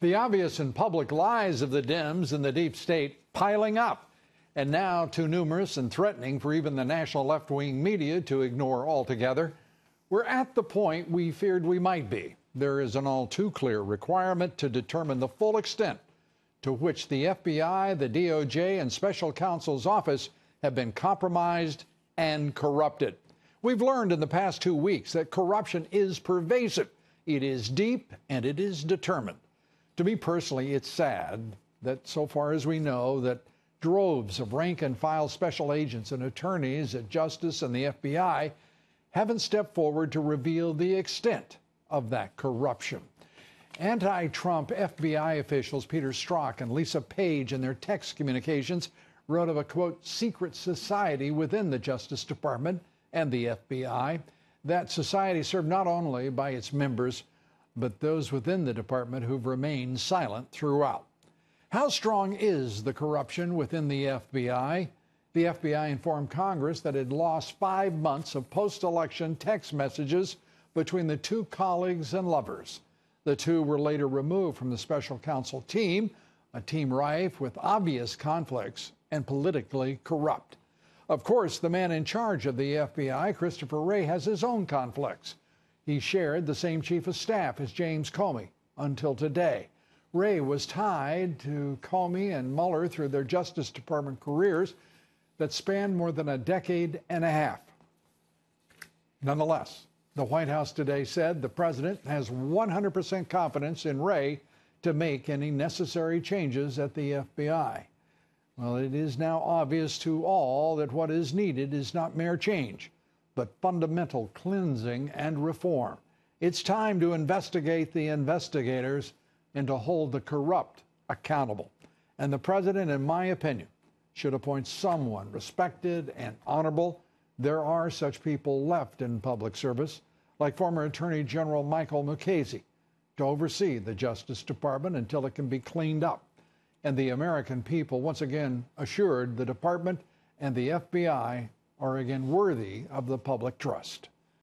The obvious and public lies of the Dems and the deep state piling up, and now too numerous and threatening for even the national left-wing media to ignore altogether. We're at the point we feared we might be. There is an all too clear requirement to determine the full extent to which the FBI, the DOJ, and Special Counsel's office have been compromised and corrupted. We've learned in the past 2 weeks that corruption is pervasive, it is deep, and it is determined. To me personally, it's sad that so far as we know that droves of rank-and-file special agents and attorneys at Justice and the FBI haven't stepped forward to reveal the extent of that corruption. Anti-Trump FBI officials Peter Strzok and Lisa Page in their text communications wrote of a, quote, secret society within the Justice Department and the FBI. That society served not only by its members, but those within the department who've remained silent throughout. How strong is the corruption within the FBI? The FBI informed Congress that it lost 5 months of post-election text messages between the two colleagues and lovers. The two were later removed from the special counsel team, a team rife with obvious conflicts and politically corrupt. Of course, the man in charge of the FBI, Christopher Wray, has his own conflicts. He shared the same chief of staff as James Comey until today. Wray was tied to Comey and Mueller through their Justice Department careers that spanned more than a decade and a half. Nonetheless, the White House today said the president has 100% confidence in Wray to make any necessary changes at the FBI. Well, it is now obvious to all that what is needed is not mere change, but fundamental cleansing and reform. It's time to investigate the investigators and to hold the corrupt accountable. And the president, in my opinion, should appoint someone respected and honorable. There are such people left in public service, like former Attorney General Michael Mukasey, to oversee the Justice Department until it can be cleaned up. And the American people once again assured the department and the FBI are again worthy of the public trust.